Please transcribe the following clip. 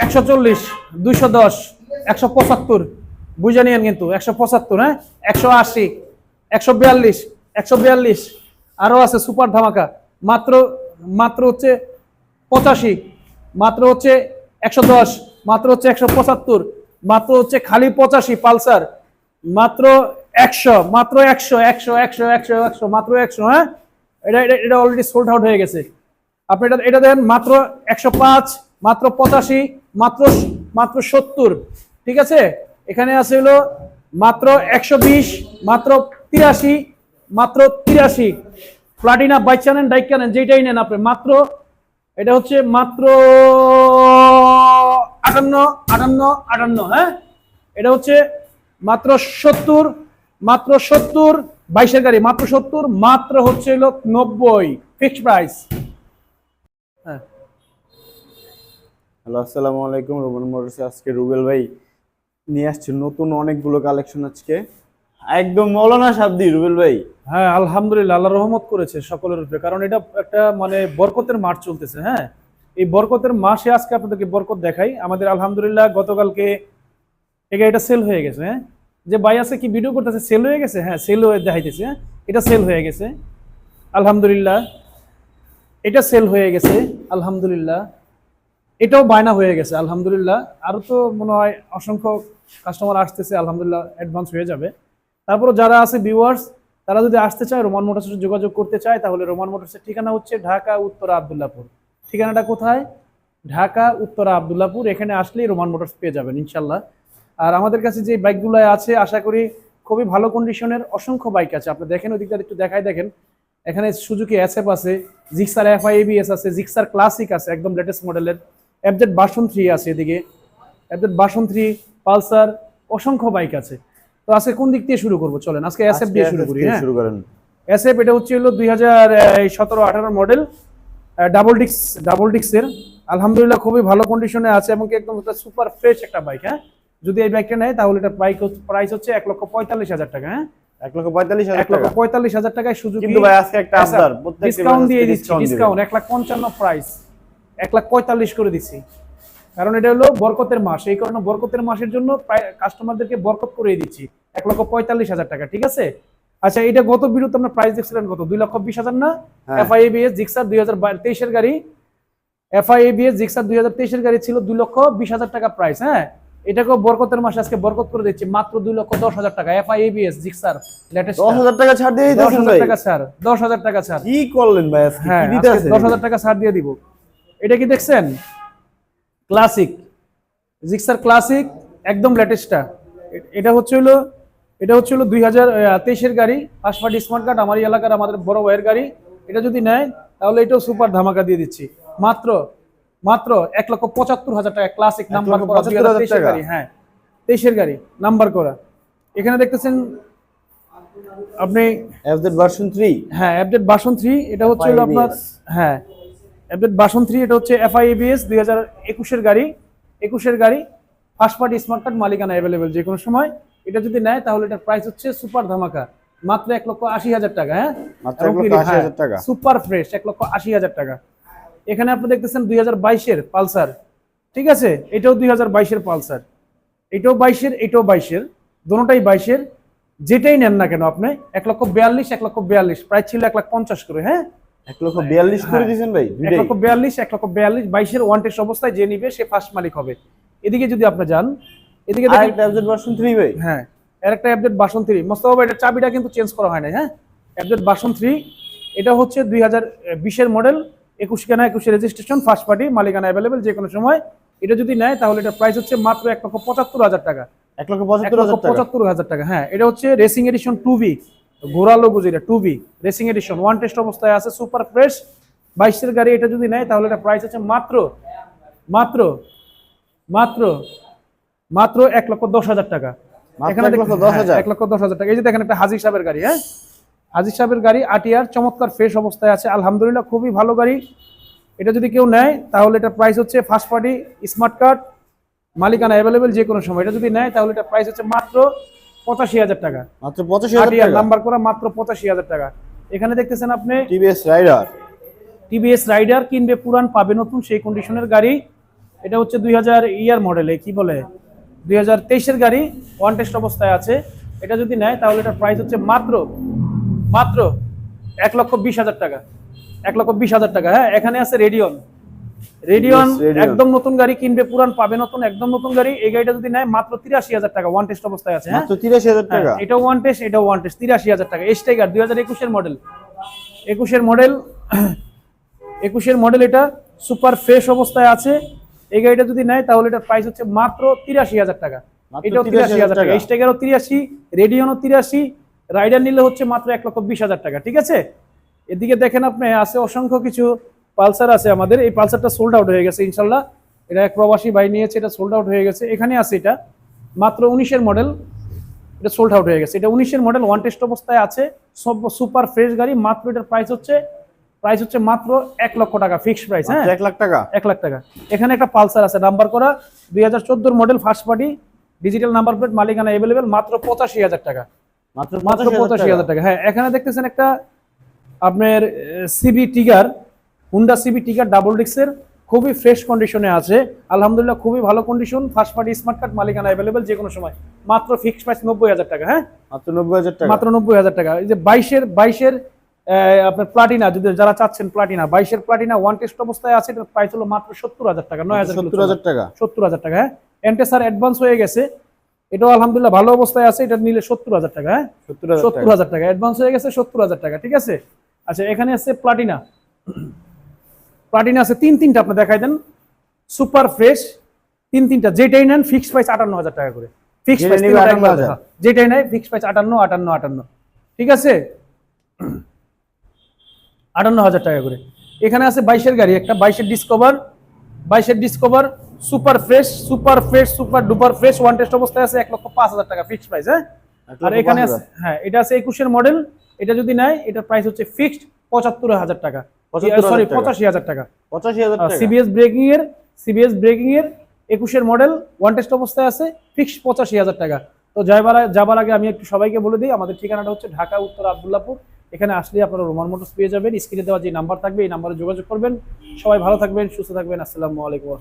140, 210, 175 বুঝে নিয়েন কিন্তু 175, হ্যাঁ 180, 142, 142 আরো আছে সুপার ধামাকা মাত্র মাত্র হচ্ছে 85, মাত্র হচ্ছে 110, মাত্র হচ্ছে 175, মাত্র হচ্ছে খালি 85 পালসার, মাত্র 100, মাত্র 100, 100, 100, 100, 100, মাত্র 100, হ্যাঁ এটা এটা এটা অলরেডি সোল্ড আউট হয়ে গেছে। আপনি এটা এটা দেন মাত্র 105, মাত্র 85, মাত্র মাত্র 70, ঠিক আছে। এখানে আছে হলো মাত্র 120, মাত্র 83, মাত্র 83 প্লাটিনা বাইচা নেন ডাইকা নেন যেটাই নেন আপনি মাত্র এটা হচ্ছে মাত্র 58, 58, 58, হ্যাঁ এটা হচ্ছে মাত্র 70, মাত্র 70 22-এর গাড়ি মাত্র 70, মাত্র হচ্ছে হলো 90 ফিক্সড প্রাইস। হ্যাঁ হ্যালো আসসালামু আলাইকুম, রোমান মোটরসে আজকে রুবেল ভাই নিয়ে আসছে নতুন অনেকগুলো কালেকশন আজকে একদম মৌলানা শাব্দি। রুবেল ভাই হ্যাঁ আলহামদুলিল্লাহ, আল্লাহ রহমত করেছে সকলের উপরে, কারণ এটা একটা মানে বরকতের মাস চলতেছে। হ্যাঁ এই বরকতের মাসে আজকে আপনাদেরকে বরকত দেখাই। আমাদের আলহামদুলিল্লাহ গতকালকে এটা সেল হয়ে গেছে। হ্যাঁ যে ভাই আছে কি ভিডিও করতেছে সেল হয়ে গেছে, হ্যাঁ সেল হয়ে দেখাইতেছে, হ্যাঁ এটা সেল হয়ে গেছে আলহামদুলিল্লাহ, এটা সেল হয়ে গেছে আলহামদুলিল্লাহ, এটাও বায়না হয়ে গেছে আলহামদুলিল্লাহ। আরো তো মনে হয় অসংখ্য কাস্টমার আসতেছে আলহামদুলিল্লাহ, অ্যাডভান্স হয়ে যাবে। তারপরে যারা আছে ভিউয়ার্স তারা যদি আসতে চায় রোমান মোটরসের সাথে যোগাযোগ করতে চায় তাহলে রোমান মোটরসের ঠিকানা হচ্ছে ঢাকা উত্তরা আব্দুল্লাহপুর। ঠিকানাটা কোথায়? ঢাকা উত্তরা আব্দুল্লাহপুর। এখানে আসলেই রোমান মোটরস পেয়ে যাবেন ইনশাল্লাহ। আর আমাদের কাছে যে বাইকগুলো আছে আশা করি খুবই ভালো কন্ডিশনের অসংখ্য বাইক আছে। আপনি দেখেন ওদিকটা একটু দেখাই দেখেন, এখানে সুজুকি এসএফ আছে, জিক্সার এফআইএবিএস আছে, জিক্সার ক্লাসিক আছে একদম লেটেস্ট মডেলের, এফজেড ভার্সন 3 আছে এদিকে, এফজেড ভার্সন 3, পালসার, অসংখ্য বাইক আছে। তো আজকে কোন দিক দিয়ে শুরু করবো চলেন আজকে এসএফ দিয়ে শুরু করি। হ্যাঁ শুরু করেন। এসএফ এটা হচ্ছে হলো 2017-18 মডেল, ডাবল ডিক্সের আলহামদুলিল্লাহ খুবই ভালো কন্ডিশনে আছে এবং একদম সুপার ফ্রেশ একটা বাইক। হ্যাঁ যদি এই বাইকটা নেয় তাহলে এটা প্রাইস হচ্ছে 1,45,000 টাকা। হ্যাঁ 1,45,000 টাকায় সুযোগ, কিন্তু ভাই আজকে একটা আবদার ডিসকাউন্ট দিয়ে দিচ্ছি, ডিসকাউন্ট 1,55,000 প্রাইস 1,45,000 করে দিচ্ছি, কারণ এটা হলো বরকতের মাস, এই কারণে বরকতের মাসের জন্য কাস্টমারদেরকে বরকত করে দিচ্ছি 1,45,000 টাকা, ঠিক আছে। আচ্ছা এটা গত ভিডিওতে আমরা প্রাইস দেখছিলেন কত? 2,20,000 না? এফআইএবিএস জিক্সার 2023-এর গাড়ি, এফআইএবিএস জিক্সার 2023-এর গাড়ি ছিল 2,20,000 টাকা প্রাইস। হ্যাঁ এটাকেও বরকতের মাসে আজকে বরকত করে দিচ্ছি মাত্র 2,10,000 টাকা। এফআইএবিএস জিক্সার লেটেস্ট 10,000 টাকা ছাড় দিয়ে দিতেছেন ভাই? 10,000 টাকা ছাড়, 10,000 টাকা ছাড়। কি করলেন ভাই আজকে? হ্যাঁ কি দিতেছেন? 10,000 টাকা ছাড় দিয়ে দিব। এটা কি দেখছেন? ক্লাসিক জিক্সার ক্লাসিক একদম লেটেস্টটা। এটা হচ্ছে হলো 2023-এর গাড়ি, ফার্স্ট পার্টি স্মার্ট কার্ড, আমার এলাকার আমাদের বড় ভাইয়ের গাড়ি। এটা যদি নেয় তাহলে এটাও সুপার ধামাকা দিয়ে দিচ্ছি মাত্র মাত্র 1,75,000 টাকা। ক্লাসিক নাম্বার করা 2023-এর গাড়ি, হ্যাঁ 23-এর গাড়ি নাম্বার করা। এখানে দেখতেছেন আপনি এফজেড ভার্সন 3, হ্যাঁ এফজেড ভার্সন 3, এটা হচ্ছে হলো আপনার, হ্যাঁ এফজেড ভার্সন 3, এটা হচ্ছে এফআইএবিএস 2021-এর গাড়ি, 21-এর গাড়ি, ফার্স্ট পার্টি স্মার্ট কার্ড, মালিকানা অ্যাভেলেবেল যে কোনো সময়। এটা যদি নেয় তাহলে এটার প্রাইস হচ্ছে সুপার ধামাকা মাত্র 1,80,000 টাকা। হ্যাঁ মাত্র 1,80,000 টাকা, সুপার ফ্রেশ 1,80,000 টাকা। এখানে আপনি দেখতেছেন 2022-এর পালসার, ঠিক আছে, এটাও 2022-এর পালসার, এটাও 22-এর, এটাও 22-এর, দুটোটাই 22-এর। যেটাই নেন না কেন আপনি 1,42,000, 1,42,000 প্রাইস ছিল 1,50,000 করে। হ্যাঁ 1,42,000 করে দিয়েছেন ভাই? 1,42,000, 22-এর ওয়ান টেস্ট অবস্থায় যে নিবে সে ফার্স্ট মালিক হবে। এদিকে যদি আপনি যান, এদিকে দেখেন এফজেড ভার্সন 3 ভাই, হ্যাঁ এর একটা এফজেড ভার্সন 3 মোস্তফা ভাই, এটার চাবিটা কিন্তু চেঞ্জ করা হয় না। হ্যাঁ এফজেড ভার্সন 3, এটা হচ্ছে 2020-এর মডেল, 21 রেজিস্ট্রেশন, ফার্স্ট পার্টি, মালিকানা অ্যাভেলেবেল যে কোনো সময়। এটা যদি নেয় তাহলে এটা প্রাইস হচ্ছে মাত্র 1,75,000 টাকা। 1,75,000 টাকা। হ্যাঁ এটা হচ্ছে রেসিং এডিশন 2V, ঘোড়া লোগো যেটা 2V racing addition, one test অবস্থায় আছে, সুপার ফ্রেশ 22-এর গাড়ি। এটা যদি নেয় তাহলে এটা প্রাইস হচ্ছে মাত্র মাত্র মাত্র মাত্র 1,10,000 টাকা। এখানে 1,10,000 টাকা। এই যে দেখেন একটা হাজির সাহেবের গাড়ি, হ্যাঁ হাজির সাহেবের গাড়ি, আটিয়ার, চমৎকার ফ্রেশ অবস্থায় আছে আলহামদুলিল্লাহ, খুবই ভালো গাড়ি। এটা যদি কেউ নেয় তাহলে এটা প্রাইস হচ্ছে ফার্স্ট পার্টি স্মার্ট কার্ড, মালিকানা অ্যাভেলেবেল যে কোনো সময়। এটা যদি নেয় তাহলে এটা প্রাইস হচ্ছে মাত্র 85,000 টাকা। মাত্র 85,000 টাকা, নাম্বার করা মাত্র 85,000 টাকা। এখানে দেখতেছেন আপনি টিভিএস রাইডার, টিভিএস রাইডার, কিনবে পুরান পাবে নতুন সেই কন্ডিশনের গাড়ি। এটা হচ্ছে 2000 ইয়ার মডেলে কি বলে 2023-এর গাড়ি, ওয়ান টেস্ট অবস্থায় আছে। এটা যদি নেয় তাহলে এটার প্রাইস হচ্ছে মাত্র মাত্র 1,20,000 টাকা, 1,20,000 টাকা। হ্যাঁ, এখানে আছে রেডিয়ন, রেডিয়ন Yes, Radeon। একদম নতুন গাড়ি, কিনবে পুরান পাবে নতুন, একদম নতুন গাড়ি। এই গাড়িটা যদি নেয় মাত্র 83,000 টাকা, ওয়ান টেস্ট অবস্থায় আছে। হ্যাঁ, মাত্র 83,000 টাকা। এটাও ওয়ান টেস্ট, এটাও ওয়ান টেস্ট, 83,000 টাকা। এস টাইগার 2021-এর মডেল, 21-এর মডেল, 21-এর মডেল। এটা সুপার ফ্রেশ অবস্থায় আছে। এই গাড়িটা যদি নেয় তাহলে এটার প্রাইস হচ্ছে মাত্র 83,000 টাকা। মাত্র এটাও 83,000 টাকা, এস টাইগারও 83, রেডিয়নও 83, রাইডার নিলে হচ্ছে মাত্র 1,20,000 টাকা। ঠিক আছে, এদিকে দেখেন আপনি আছে অসংখ্য কিছু পালসার আছে আমাদের। এই পালসারটা সোল্ড আউট হয়ে গেছে ইনশাল্লাহ, এটা এক প্রবাসী ভাই নিয়েছে, এটা সোল্ড আউট হয়ে গেছে। এখানে আছে এটা মাত্র 19-এর মডেল, এটা সোল্ড আউট হয়ে গেছে। এটা 19-এর মডেল, ওয়ান টেস্ট অবস্থায় আছে, সব সুপার ফ্রেশ গাড়ি। মাত্র এটার প্রাইস হচ্ছে মাত্র 1 লক্ষ টাকা, ফিক্সড প্রাইস। হ্যাঁ, 1 লাখ টাকা। 1 লাখ টাকা। এখানে একটা পালসার আছে নাম্বার করা, 2014-এর model, first party, digital number plate, মালিকানা অ্যাভেলেবেল, মাত্র 85,000 টাকা, মাত্র মাত্র 85,000 টাকা। হ্যাঁ, এখানে দেখতেছেন একটা আপনার সিবি টিগার, হুন্ডা সিবি টিগার ডাবল ডিক্সের, খুবই ফ্রেশ কন্ডিশনে আছে আলহামদুলিল্লাহ, খুবই ভালো condition, first party, smart card, মালিকানা অ্যাভেলেবেল যে কোনো সময়। মাত্র ফিক্সড প্রাইস 90,000 টাকা। হ্যাঁ, মাত্র 90,000 টাকা। মাত্র 90,000 টাকা। এই যে 22-এর আপনার প্লাটিনা, যদি যারা চাচ্ছেন প্লাটিনা, 22-এর প্লাটিনা ওয়ান টেস্ট অবস্থায় আছে, এটার প্রাইস হলো মাত্র 70,000 টাকা, 9,000 70,000 টাকা। 70,000 টাকা। হ্যাঁ, এন্টেসার অ্যাডভান্স হয়ে গেছে, এটাও আলহামদুলিল্লাহ ভালো অবস্থায় আছে, এটা নিলে 70,000 টাকা। হ্যাঁ, 70,000 টাকা। 70,000 টাকা অ্যাডভান্স হয়ে গেছে, 70,000 টাকা। ঠিক আছে, আচ্ছা এখানে আছে প্লাটিনা, প্লাটিনা আছে তিনটা, আপনি দেখাই দেন, সুপার ফ্রেশ তিনটা, যেটাই নেন ফিক্সড প্রাইস 58,000 টাকা করে, ফিক্সড প্রাইস 58,000, যেটাই নেয় ফিক্সড প্রাইস 58,000। ঠিক আছে, 58,000 টাকা করে। এখানে আছে 22-এর গাড়ি, একটা 22-এর Discover, super fresh, super duper fresh, one test অবস্থায় আছে, 1,05,000 টাকা ফিক্সড প্রাইস। হ্যাঁ, আর এখানে আছে, হ্যাঁ এটা আছে 21-এর মডেল, এটা যদি নেয় এটার প্রাইস হচ্ছে ফিক্সড 75,000 টাকা, সরি 85,000 টাকা। 85,000 টাকা। সিবিএস ব্রেকিং এর 21-এর মডেল, ওয়ান টেস্ট অবস্থায় আছে, ফিক্সড 85,000 টাকা। তো যাবার আগে আমি একটু সবাইকে বলে দিই, আমাদের ঠিকানাটা হচ্ছে ঢাকা উত্তর আব্দুল্লাহপুর। এখানে আসলে আপনারা রোমান মোটরস পেয়ে যাবেন, স্ক্রিনে দেওয়া যে নাম্বার থাকবে এই নাম্বারে যোগাযোগ করবেন। সবাই ভালো থাকবেন, সুস্থ থাকবেন, আসসালামু আলাইকুম।